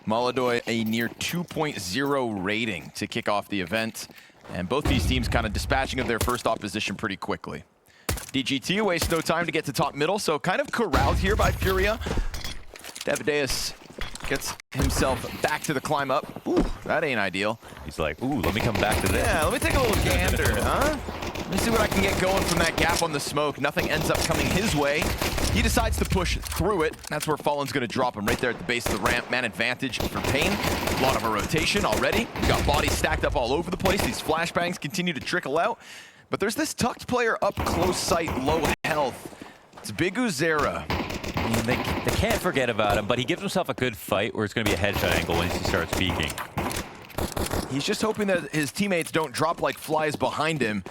Molodoi a near 2.0 rating to kick off the event. And both these teams kind of dispatching of their first opposition pretty quickly. DGT wastes no time to get to top middle, so kind of corralled here by FURIA. Devadeus gets himself back to the climb up. Ooh, that ain't ideal. He's like, ooh, let me come back to this. Yeah, let me take a little gander, huh? Let me see what I can get going from that gap on the smoke. Nothing ends up coming his way. He decides to push through it. That's where Fallen's gonna drop him right there at the base of the ramp. Man advantage for paiN. A lot of a rotation already. We've got bodies stacked up all over the place. These flashbangs continue to trickle out. But there's this tucked player up close sight, low health. It's Big Uzera. I mean, they can't forget about him, but he gives himself a good fight where it's going to be a headshot angle once he starts peeking. He's just hoping that his teammates don't drop like flies behind him.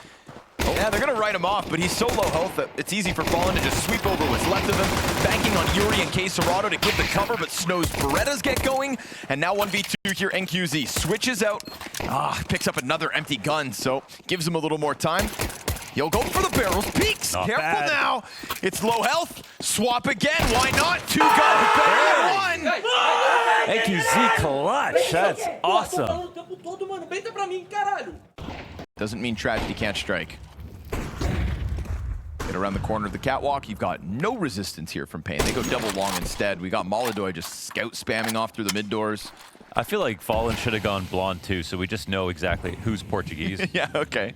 Yeah, they're going to write him off, but he's so low health that it's easy for Fallen to just sweep over what's left of him. Banking on Yuri and paiN to give the cover, but Snow's Berettas get going. And now 1v2 here, NQZ switches out. Picks up another empty gun, so gives him a little more time. He'll go for the barrels, peeks, Not careful bad. now. It's low health, swap again, why not? Two guns, better than one. NQZ clutch, that's awesome. Doesn't mean tragedy can't strike. Get around the corner of the catwalk. You've got no resistance here from paiN. They go double long instead. We got Molodoi just scout spamming off through the mid doors. I feel like Fallen should have gone blonde too, so we just know exactly who's Portuguese. Yeah, okay.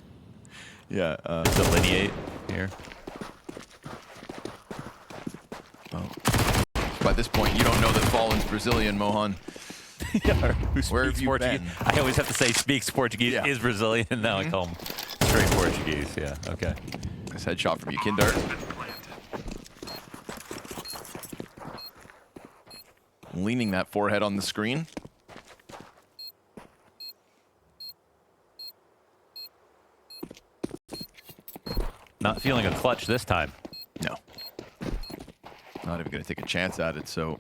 Yeah. Delineate here. Oh. By this point, you don't know that Fallen's Brazilian, Mohan. Yeah, who Where have speaks you Portuguese? been? I always have to say speaks Portuguese, Yeah. is Brazilian. Now I call him straight Portuguese. Yeah, okay. Nice headshot from Yukindar. Leaning that forehead on the screen. Not feeling a clutch this time. No. Not even going to take a chance at it, so...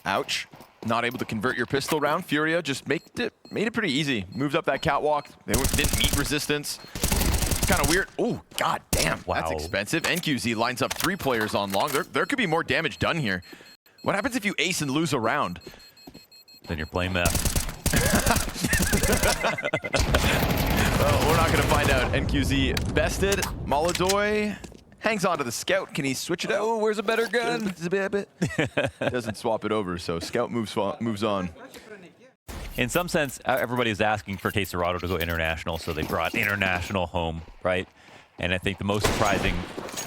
Ouch. Not able to convert your pistol round. FURIA just made it pretty easy. Moved up that catwalk. They didn't meet resistance. It's kind of weird. Oh, god damn. Wow. That's expensive. NQZ lines up 3 players on long. There could be more damage done here. What happens if you ace and lose a round? Then you're playing meth. Well, we're not going to find out. NQZ bested. Molodoi hangs on to the scout. Can he switch it out? Oh, where's a better gun? Doesn't swap it over, so scout moves on. In some sense, everybody's asking for paiN to go international, so they brought international home, right? And I think the most surprising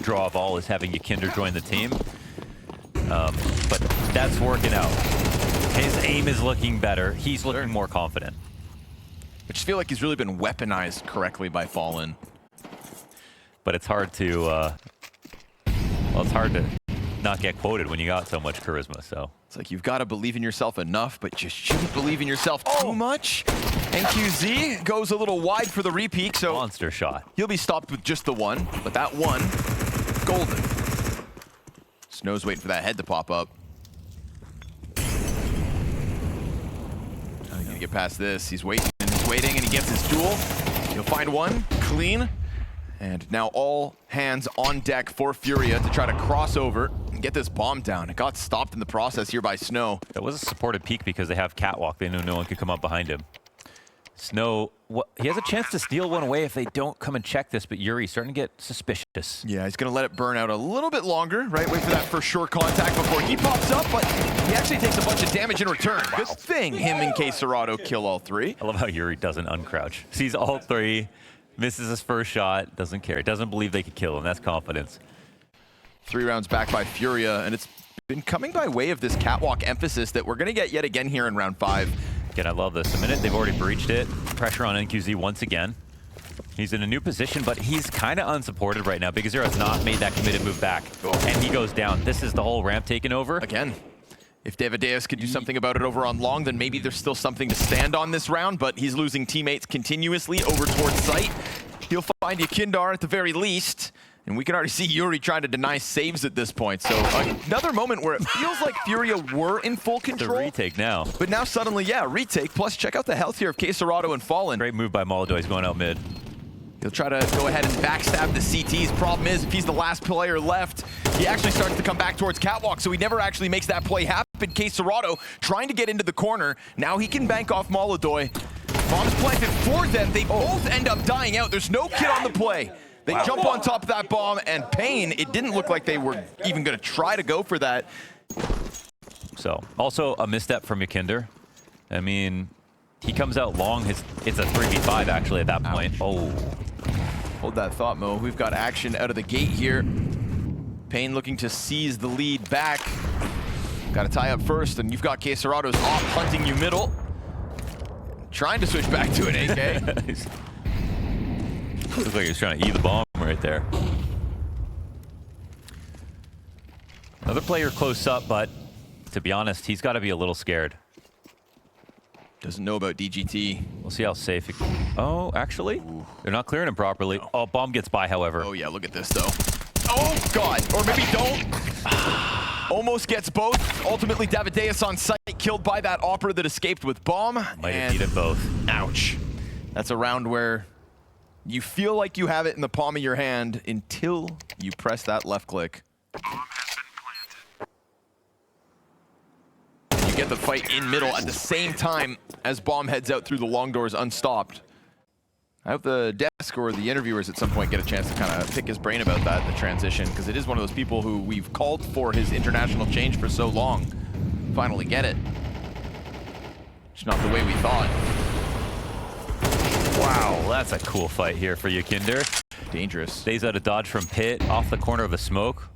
draw of all is having Yukindar join the team. But that's working out. His aim is looking better. He's looking more confident. I just feel like he's really been weaponized correctly by Fallen. But it's hard to, well, it's hard to not get quoted when you got so much charisma, so. It's like you've got to believe in yourself enough, but you shouldn't believe in yourself too much. NQZ goes a little wide for the repeat, so Monster shot. he'll be stopped with just the one, but that one, golden. Snow's waiting for that head to pop up. How are you gonna get past this? He's waiting and he's waiting, and he gets his duel. He'll find one, clean. And now all hands on deck for FURIA to try to cross over and get this bomb down. It got stopped in the process here by Snow. That was a supported peak because they have catwalk. They knew no one could come up behind him. Snow, he has a chance to steal one away if they don't come and check this, but Yuri's starting to get suspicious. Yeah, he's going to let it burn out a little bit longer, right? Wait for that for sure contact before he pops up, but he actually takes a bunch of damage in return. Wow. Good thing him and paiN kill all 3. I love how Yuri doesn't uncrouch. Sees all 3, misses his first shot, doesn't care. Doesn't believe they could kill him. That's confidence. 3 rounds back by FURIA, and it's been coming by way of this catwalk emphasis that we're going to get yet again here in round 5. Again, I love this. The minute they've already breached it, pressure on NQZ once again. He's in a new position, but he's kind of unsupported right now. Big Azera has not made that committed move back, and he goes down. This is the whole ramp taken over. Again, if Devadeus could do something about it over on long, then maybe there's still something to stand on this round, but he's losing teammates continuously over towards site. He'll find Yukindar at the very least. And we can already see Yuri trying to deny saves at this point. So another moment where it feels like FURIA were in full control. The retake now. But now suddenly, yeah, retake. Plus, check out the health here of paiN and Fallen. Great move by Molodoi. He's going out mid. He'll try to go ahead and backstab the CTs. Problem is, if he's the last player left, he actually starts to come back towards catwalk, so he never actually makes that play happen. paiN trying to get into the corner. Now he can bank off Molodoy. Bomb's planted for them. They both end up dying out. There's no kid on the play. They jump on top of that bomb, and paiN, it didn't look like they were even going to try to go for that. So, also a misstep from Yakinder. I mean, he comes out long. It's a 3v5 actually at that point. Oh. Hold that thought, Mo. We've got action out of the gate here. paiN looking to seize the lead back. Got to tie up first, and you've got kSerato's off hunting you middle. Trying to switch back to an AK. Looks like he's trying to eat the bomb right there. Another player close up, but to be honest, he's got to be a little scared. Doesn't know about DGT. We'll see how safe it... Oh, actually, they're not clearing him properly. No. Oh, bomb gets by, however. Oh, yeah, look at this, though. Oh, God. Or maybe don't. Almost gets both. Ultimately, Davideus on site, killed by that Opera that escaped with bomb. Might have needed both. Ouch. That's a round where you feel like you have it in the palm of your hand until you press that left click. You get the fight in middle at the same time as bomb heads out through the long doors unstopped. I hope the desk or the interviewers at some point get a chance to kind of pick his brain about that, the transition, because it is one of those people who we've called for his international change for so long. Finally get it. It's not the way we thought. Wow, that's a cool fight here for Yakinder. Dangerous. Stays out of dodge from pit, off the corner of a smoke.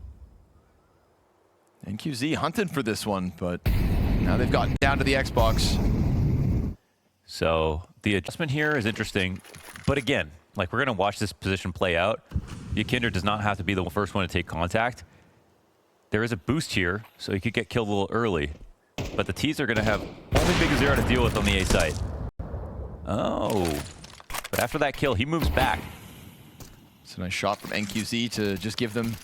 NQZ hunting for this one, but now they've gotten down to the Xbox. So the adjustment here is interesting, but again, like we're gonna watch this position play out. Yakinder does not have to be the first one to take contact. There is a boost here, so he could get killed a little early, but the T's are gonna have only baiGu0 to deal with on the A site. Oh, but after that kill, he moves back. It's a nice shot from NQZ to just give them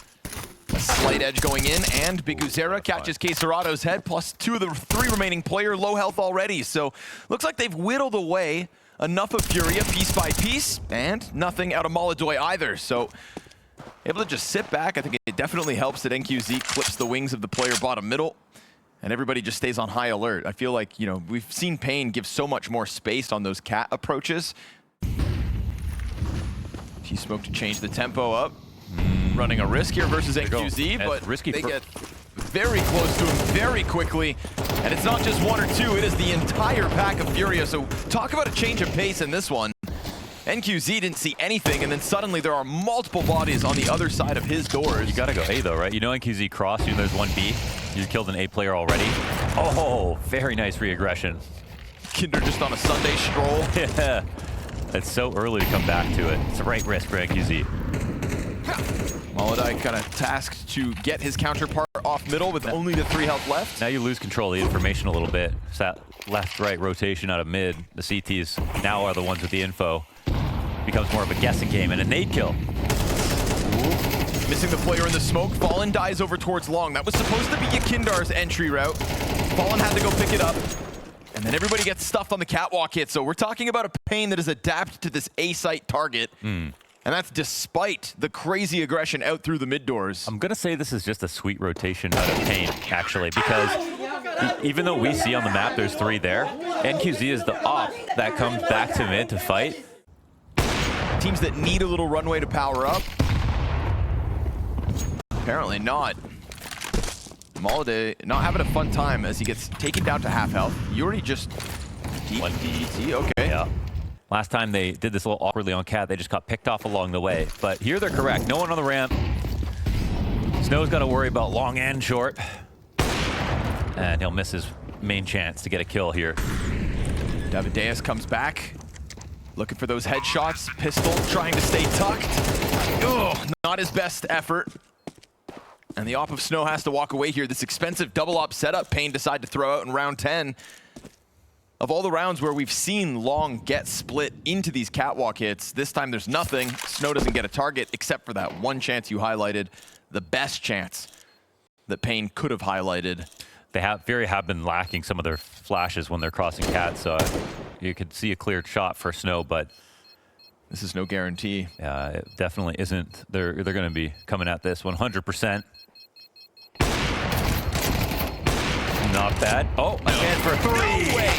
a slight edge going in, and baiGu0 catches kSerato's head, plus 2 of the 3 remaining player, low health already. So looks like they've whittled away enough of FURIA piece by piece, and nothing out of Molodoy either. So able to just sit back. I think it definitely helps that NQZ clips the wings of the player bottom middle, and everybody just stays on high alert. I feel like, you know, we've seen paiN give so much more space on those cat approaches. T-Smoke to change the tempo up. Running a risk here versus NQZ, but risky they get very close to him very quickly. And it's not just 1 or 2, it is the entire pack of FURIA. So talk about a change of pace in this one. NQZ didn't see anything, and then suddenly there are multiple bodies on the other side of his doors. You gotta go A though, right? You know NQZ crossed, you know there's 1B. You killed an A player already. Oh, very nice re-aggression. Kinder just on a Sunday stroll. Yeah, it's so early to come back to it. It's the right risk for NQZ. Molodoy kind of tasked to get his counterpart off middle with only the 3 health left. Now you lose control of the information a little bit. It's that left-right rotation out of mid. The CTs now are the ones with the info. Becomes more of a guessing game and a nade kill. Ooh. Missing the player in the smoke. Fallen dies over towards long. That was supposed to be Yakindar's entry route. Fallen had to go pick it up. And then everybody gets stuffed on the catwalk hit. So we're talking about a paiN that is adapted to this A-site target. And that's despite the crazy aggression out through the mid doors. I'm gonna say this is just a sweet rotation out of paiN, actually, because even though we see on the map there's 3 there, NQZ is the op that comes back to mid to fight. Teams that need a little runway to power up. Apparently not. Molodoy not having a fun time as he gets taken down to half health. You already just... 1DT, okay. Yeah. Last time they did this a little awkwardly on Cat, they just got picked off along the way. But here they're correct. No one on the ramp. Snow's got to worry about long and short. And he'll miss his main chance to get a kill here. Davideus comes back. Looking for those headshots. Pistol trying to stay tucked. Ugh, not his best effort. And the op of Snow has to walk away here. This expensive double op setup paiN decide to throw out in round 10. Of all the rounds where we've seen long get split into these catwalk hits, this time there's nothing. Snow doesn't get a target except for that one chance you highlighted, the best chance that paiN could have highlighted. They have been lacking some of their flashes when they're crossing Cat, so you could see a clear shot for Snow, but this is no guarantee. Yeah, it definitely isn't. They're going to be coming at this 100%. not bad. Oh, a chance for 3. No way.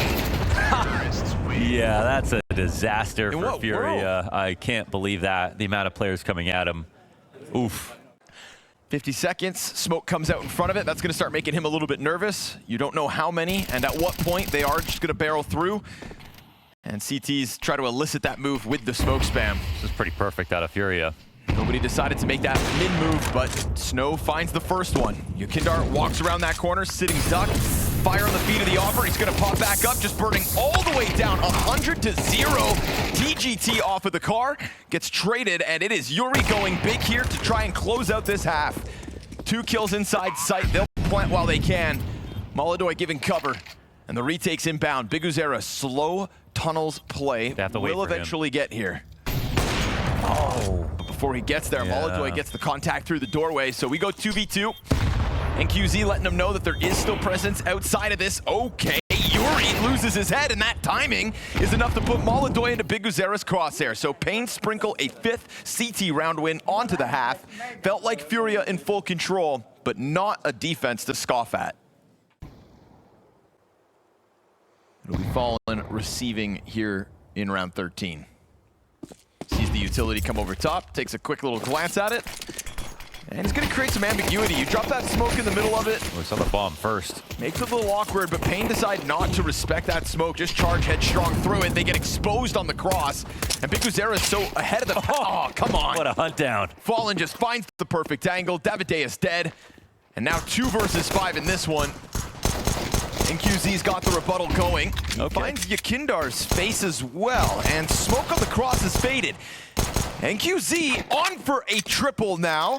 Yeah, that's a disaster In for what FURIA. world? I can't believe that. The amount of players coming at him. Oof. 50 seconds, smoke comes out in front of it. That's going to start making him a little bit nervous. You don't know how many and at what point they are just going to barrel through. And CTs try to elicit that move with the smoke spam. This is pretty perfect out of FURIA. Nobody decided to make that mid-move, but Snow finds the first one. Yukindar walks around that corner, sitting duck. Fire on the feet of the offer. He's going to pop back up, just burning all the way down, 100 to 0. TGT off of the car, gets traded, and it is Yuri going big here to try and close out this half. 2 kills inside sight. They'll plant while they can. Molodoy giving cover, and the retake's inbound. Big Uzera slow tunnels play. They have to wait will for him. eventually get here. Oh, but before he gets there, Molodoy gets the contact through the doorway, so we go 2v2. And QZ letting them know that there is still presence outside of this. Okay, Yuri loses his head, and that timing is enough to put Molodoy into Big Uzera's crosshair. So paiN sprinkle a 5th CT round win onto the half. Felt like FURIA in full control, but not a defense to scoff at. It'll be Fallen receiving here in round 13. Sees the utility come over top, takes a quick little glance at it. And it's going to create some ambiguity. You drop that smoke in the middle of it. We saw the bomb first. Makes it a little awkward, but paiN decide not to respect that smoke. Just charge headstrong through it. They get exposed on the cross. And Big Uzera is so ahead of the... Oh, come on. What a hunt down. Fallen just finds the perfect angle. Davide is dead. And now 2 versus 5 in this one. And QZ's got the rebuttal going. Okay. Finds Yukindar's face as well. And smoke on the cross is faded. And QZ on for a triple now.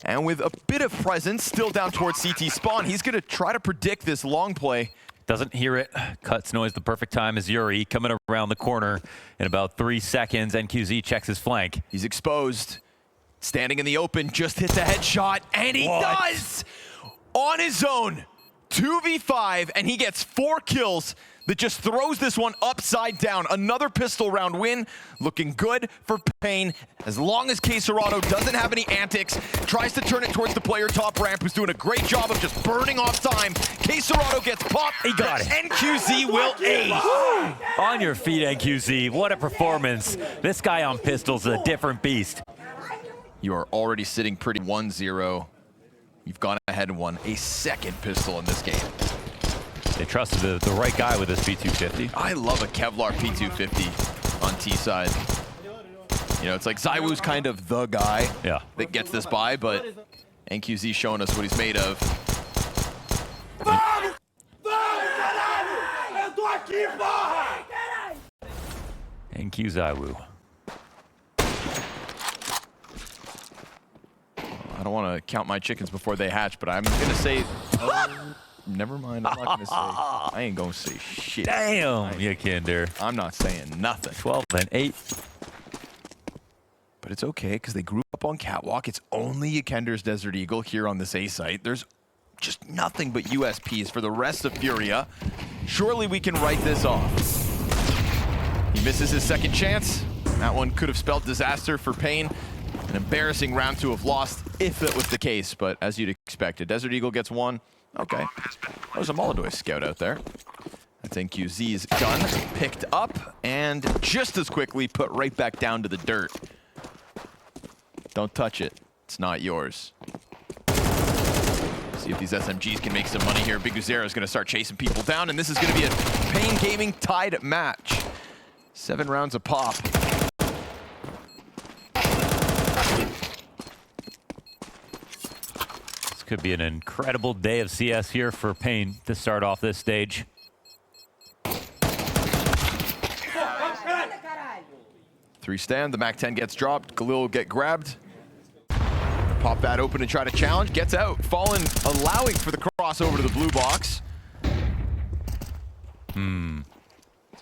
And with a bit of presence, still down towards CT spawn, he's going to try to predict this long play. Doesn't hear it. Cuts noise the perfect time as Yuri coming around the corner in about 3 seconds. NQZ checks his flank. He's exposed. Standing in the open, just hit the headshot, and he does! On his own, 2v5, and he gets 4 kills. That just throws this one upside down. Another pistol round win, looking good for paiN. As long as Caserado doesn't have any antics, tries to turn it towards the player top ramp, who's doing a great job of just burning off time. Caserado gets popped. He got it. NQZ will ace. On your feet, NQZ. What a performance. This guy on pistols is a different beast. You are already sitting pretty 1-0. You've gone ahead and won a second pistol in this game. They trusted the right guy with this P250. I love a Kevlar P250 on T side. You know, it's like ZywOo's kind of the guy that gets this by, but NQZ showing us what he's made of. NQ ZywOo. I don't want to count my chickens before they hatch, but I'm going to say... Never mind, I'm not going to say... I ain't going to say shit. Damn, Yukindar. I'm not saying nothing. 12 and 8. But it's okay, because they grew up on Catwalk. It's only Yukindar's Desert Eagle here on this A site. There's just nothing but USPs for the rest of FURIA. Surely we can write this off. He misses his second chance. That one could have spelled disaster for paiN. An embarrassing round to have lost if that was the case, but as you'd expect, a Desert Eagle gets 1. Okay. There's a Molodoy scout out there. That's NQZ's gun picked up and just as quickly put right back down to the dirt. Don't touch it. It's not yours. See if these SMGs can make some money here. Big Uzera is going to start chasing people down, and this is going to be a paiN Gaming tied match. 7 rounds a pop. Could be an incredible day of CS here for paiN to start off this stage. 3 stand, the MAC-10 gets dropped, Galil will get grabbed. Pop that open and try to challenge, gets out. Fallen allowing for the crossover to the blue box.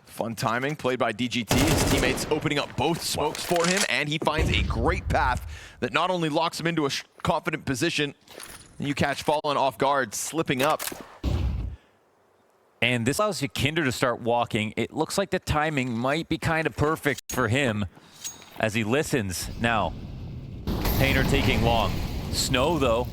Fun timing, played by DGT. His teammates opening up both smokes for him, and he finds a great path that not only locks him into a confident position, you catch Fallen off guard, slipping up. And this allows Yukindar to start walking. It looks like the timing might be kind of perfect for him as he listens. Now, paiN are taking long. Snow, though,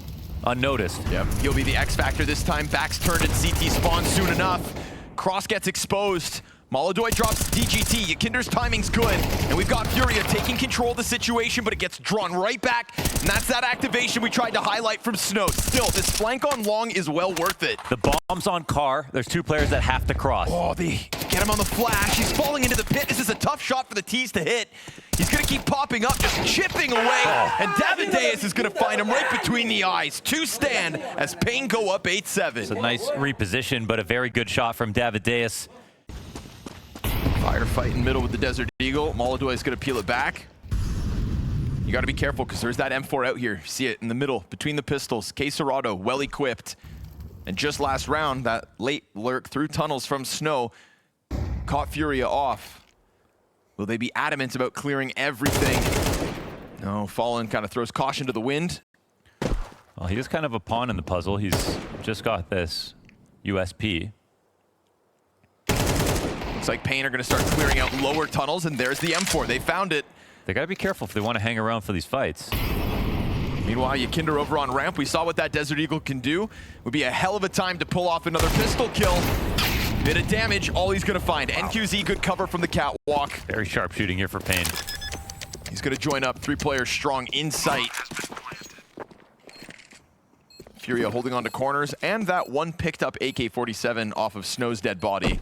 unnoticed. Yep, he'll be the X factor this time. Back's turned and CT spawns soon enough. Cross gets exposed. Molodoy drops DGT. Yakinder's timing's good. And we've got FURIA taking control of the situation, but it gets drawn right back. And that's that activation we tried to highlight from Snow. Still, this flank on long is well worth it. The bomb's on Car. There's 2 players that have to cross. Oh, they get him on the flash. He's falling into the pit. This is a tough shot for the T's to hit. He's going to keep popping up, just chipping away. And Davideus is going to find him right between the eyes. 2 stand as paiN go up 8-7. It's a nice reposition, but a very good shot from Davideus. Firefight in middle with the Desert Eagle. Molodoy is going to peel it back. You got to be careful because there's that M4 out here. See it in the middle between the pistols. paiN well equipped. And just last round, that late lurk through tunnels from Snow caught FURIA off. Will they be adamant about clearing everything? No, Fallen kind of throws caution to the wind. Well, he is kind of a pawn in the puzzle. He's just got this USP. Looks like paiN are going to start clearing out lower tunnels, and there's the M4. They found it. They got to be careful if they want to hang around for these fights. Meanwhile, Yakinder over on ramp. We saw what that Desert Eagle can do. Would be a hell of a time to pull off another pistol kill. Bit of damage, all he's going to find. Wow. NQZ, good cover from the catwalk. Very sharp shooting here for paiN. He's going to join up, 3 players strong in sight. FURIA holding on to corners, and that one picked up AK-47 off of Snow's dead body.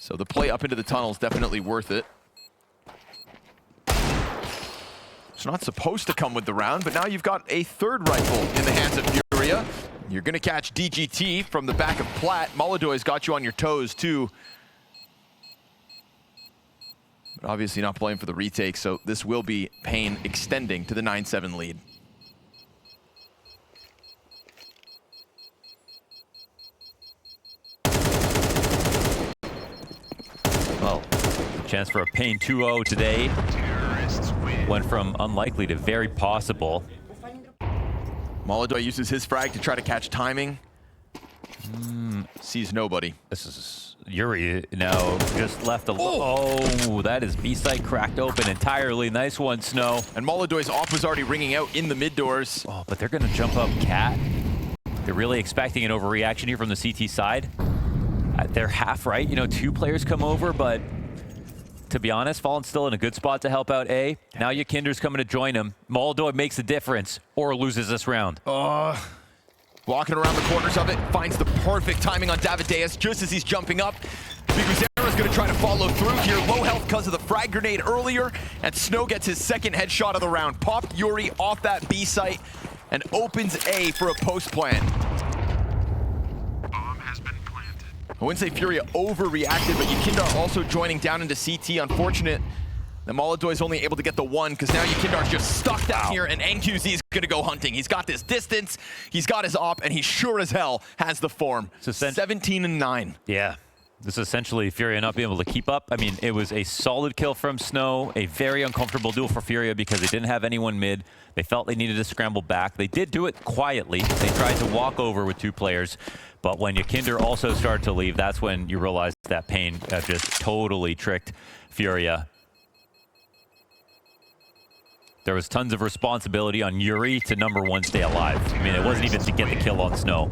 So the play up into the tunnel is definitely worth it. It's not supposed to come with the round, but now you've got a 3rd rifle in the hands of FURIA. You're going to catch DGT from the back of Platt. Molodoy's got you on your toes, too. But obviously not playing for the retake, so this will be paiN extending to the 9-7 lead. Well, chance for a paiN 2-0 today. Went from unlikely to very possible. Molodoy uses his frag to try to catch timing. Sees nobody. This is Yuri now just left alone. Oh, that is B site cracked open entirely. Nice one, Snow. And Molodoy's off was already ringing out in the mid doors. Oh, but they're going to jump up Cat. They're really expecting an overreaction here from the CT side. They're half right. You know, 2 players come over, but to be honest, Fallen's still in a good spot to help out A. Now Yakinder's coming to join him. Molodoy makes a difference or loses this round. Walking around the corners of it, finds the perfect timing on Davideus just as he's jumping up. Biguzera's going to try to follow through here. Low health because of the frag grenade earlier, and Snow gets his 2nd headshot of the round. Popped Yuri off that B site and opens A for a post plant. I wouldn't say FURIA overreacted, but Yakinder also joining down into CT. Unfortunate that Molodoy's only able to get the 1 because now Yakindar's just stuck down here, and NQZ is going to go hunting. He's got this distance, he's got his op, and he sure as hell has the form. So 17-9. Yeah. This is essentially FURIA not being able to keep up. I mean, it was a solid kill from Snow, a very uncomfortable duel for FURIA because they didn't have anyone mid. They felt they needed to scramble back. They did do it quietly. They tried to walk over with 2 players. But when Yakinder also started to leave, that's when you realize that paiN just totally tricked FURIA. There was tons of responsibility on Yuri to #1 stay alive. I mean, it wasn't even to get the kill on Snow.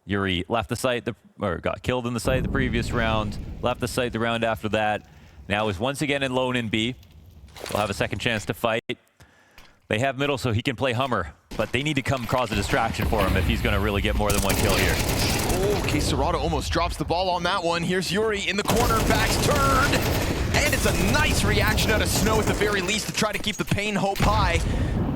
Yuri left the site, or got killed in the site the previous round, left the site the round after that. Now is once again in lone in B. We'll have a 2nd chance to fight. They have middle so he can play Hummer, but they need to come cause a distraction for him if he's going to really get more than 1 kill here. Oh, paiN almost drops the ball on that one. Here's Yuri in the corner, back's turned. And it's a nice reaction out of Snow at the very least to try to keep the paiN hope high.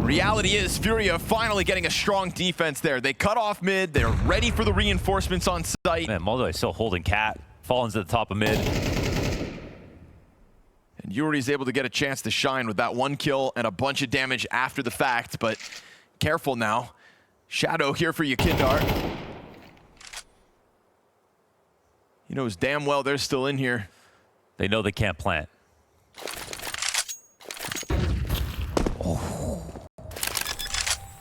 Reality is FURIA finally getting a strong defense there. They cut off mid, they're ready for the reinforcements on site. Man, Molodoy is still holding Cat. Fallen's at the top of mid. And Yuri's able to get a chance to shine with that 1 kill and a bunch of damage after the fact, but careful now. Shadow here for Yakinder. He knows damn well they're still in here. They know they can't plant.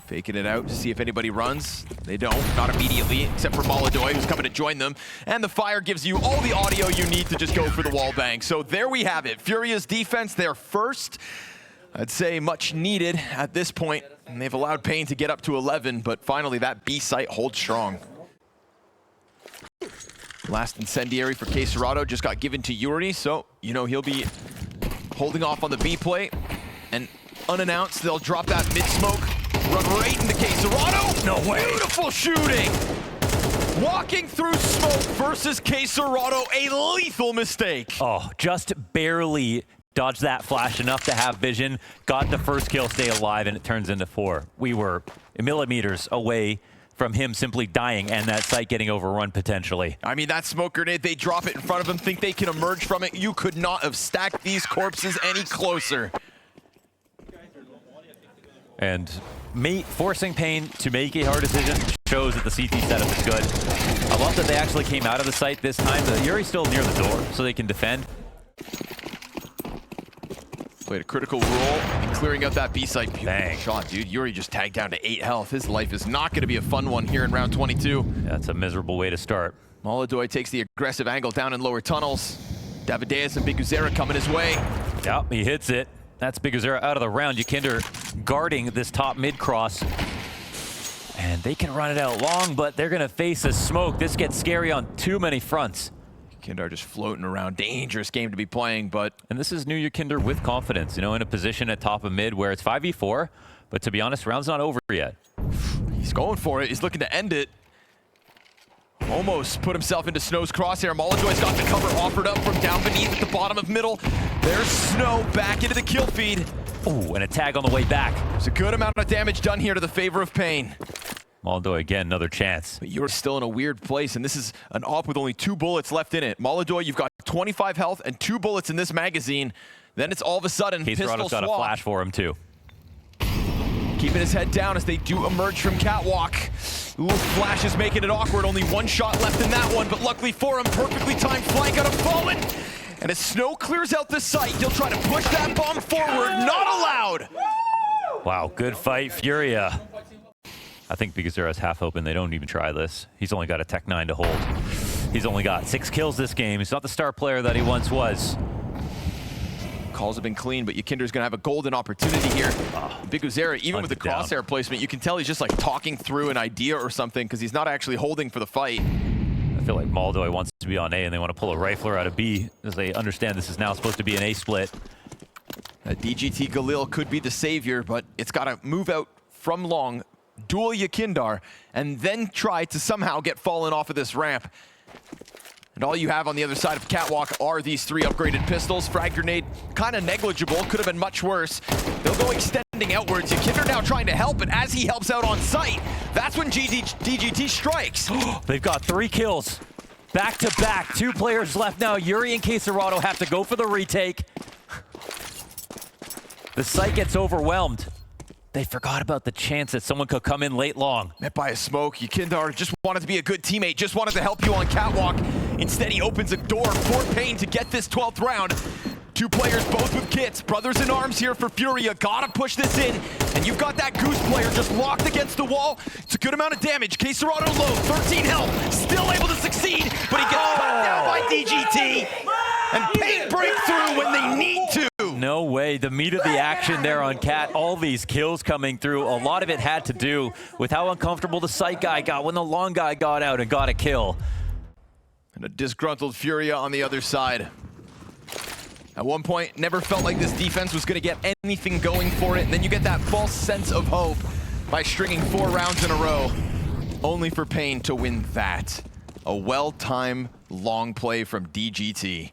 Faking it out to see if anybody runs. They don't, not immediately, except for Molodoy, who's coming to join them. And the fire gives you all the audio you need to just go for the wall bang. So there we have it. FURIA's defense, their first I'd say much needed at this point. And they've allowed paiN to get up to 11, but finally that B site holds strong. Last incendiary for kSCERATO just got given to Yuri, so you know he'll be holding off on the B play. And unannounced, they'll drop that mid-smoke, run right into kSCERATO. No way. Beautiful shooting. Walking through smoke versus kSCERATO, a lethal mistake. Oh, just barely dodged that flash enough to have vision, got the first kill, stay alive, and it turns into 4. We were millimeters away from him simply dying and that site getting overrun potentially. I mean, that smoke grenade, they drop it in front of him, think they can emerge from it. You could not have stacked these corpses any closer. And forcing paiN to make a hard decision shows that the CT setup is good. I love that they actually came out of the site this time. Yuri's still near the door, so they can defend. Played a critical role in clearing out that B site. Bang. Shot, dude. Yuri just tagged down to 8 health. His life is not going to be a fun one here in round 22. That's a miserable way to start. Molodoy takes the aggressive angle down in lower tunnels. Davideus and Biguzera coming his way. Yep, he hits it. That's Biguzera out of the round. Yikinder guarding this top mid cross. And they can run it out long, but they're going to face a smoke. This gets scary on too many fronts. Yikinder just floating around. Dangerous game to be playing, but... And this is new Yikinder with confidence, you know, in a position at top of mid where it's 5v4. But to be honest, round's not over yet. He's going for it. He's looking to end it. Almost put himself into Snow's crosshair. Molodoy's got the cover offered up from down beneath at the bottom of middle. There's Snow back into the kill feed. Oh, and a tag on the way back. There's a good amount of damage done here to the favor of paiN. Molodoy again, another chance. But you're still in a weird place, and this is an op with only 2 bullets left in it. Molodoy, you've got 25 health and 2 bullets in this magazine. Then it's all of a sudden pistol kSCERATO's got a flash for him too. Keeping his head down as they do emerge from catwalk. Ooh, Flash is making it awkward. Only 1 shot left in that one, but luckily for him, perfectly timed flank out of Fallen. And as Snow clears out the site, he'll try to push that bomb forward. Not allowed. Wow, good fight, FURIA. I think Biguzera's half open. They don't even try this. He's only got a Tech 9 to hold. He's only got 6 kills this game. He's not the star player that he once was. Calls have been clean, but Yikinder's gonna have a golden opportunity here. Biguzera, even with the crosshair placement, you can tell he's just like talking through an idea or something because he's not actually holding for the fight. I feel like Molodoy wants to be on A and they want to pull a rifler out of B as they understand this is now supposed to be an A split. DGT Galil could be the savior, but it's gotta move out from long, duel Yikinder, and then try to somehow get Fallen off of this ramp. And all you have on the other side of Catwalk are these 3 upgraded pistols. Frag grenade, kind of negligible, could have been much worse. They'll go extending outwards. Yikinder now trying to help, but as he helps out on sight, that's when DGT strikes. They've got 3 kills. Back to back, 2 players left now. Yuri and kSCERATO have to go for the retake. The site gets overwhelmed. They forgot about the chance that someone could come in late long. Met by a smoke. Yikinder just wanted to be a good teammate, just wanted to help you on Catwalk. Instead, he opens a door for paiN to get this 12th round. 2 players, both with kits. Brothers in arms here for FURIA. Gotta push this in. And you've got that Goose player just locked against the wall. It's a good amount of damage. kSCERATO low, 13 health. Still able to succeed, but he gets cut down by DGT. And paiN break through when they need to. No way. The meat of the action there on Cat. All these kills coming through. A lot of it had to do with how uncomfortable the sight guy got when the long guy got out and got a kill. And a disgruntled FURIA on the other side. At one point, never felt like this defense was going to get anything going for it. And then you get that false sense of hope by stringing 4 rounds in a row, only for paiN to win that. A well-timed long play from DGT.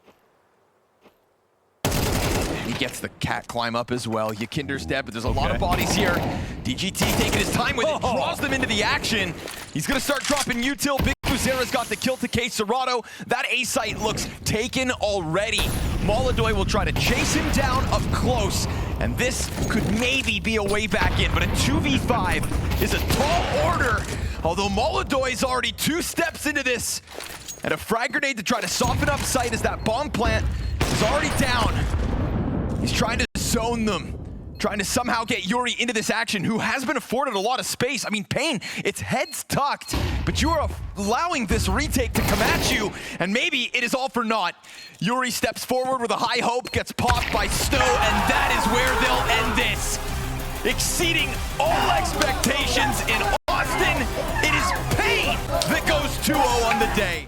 And he gets the cat climb up as well. Yikinder's dead, but there's a lot of bodies here. DGT taking his time with it, draws them into the action. He's going to start dropping util. Biguzera's got the kill to kSCERATO. That A site looks taken already. Molodoy will try to chase him down up close, and this could maybe be a way back in, but a 2v5 is a tall order, although Molodoy's already 2 steps into this. And a frag grenade to try to soften up sight as that bomb plant is already down. He's trying to zone them, trying to somehow get Yuri into this action, who has been afforded a lot of space. I mean, paiN, its head's tucked, but you are allowing this retake to come at you, and maybe it is all for naught. Yuri steps forward with a high hope, gets popped by Stow, and that is where they'll end this. Exceeding all expectations in Austin, it is paiN that goes 2-0 on the day.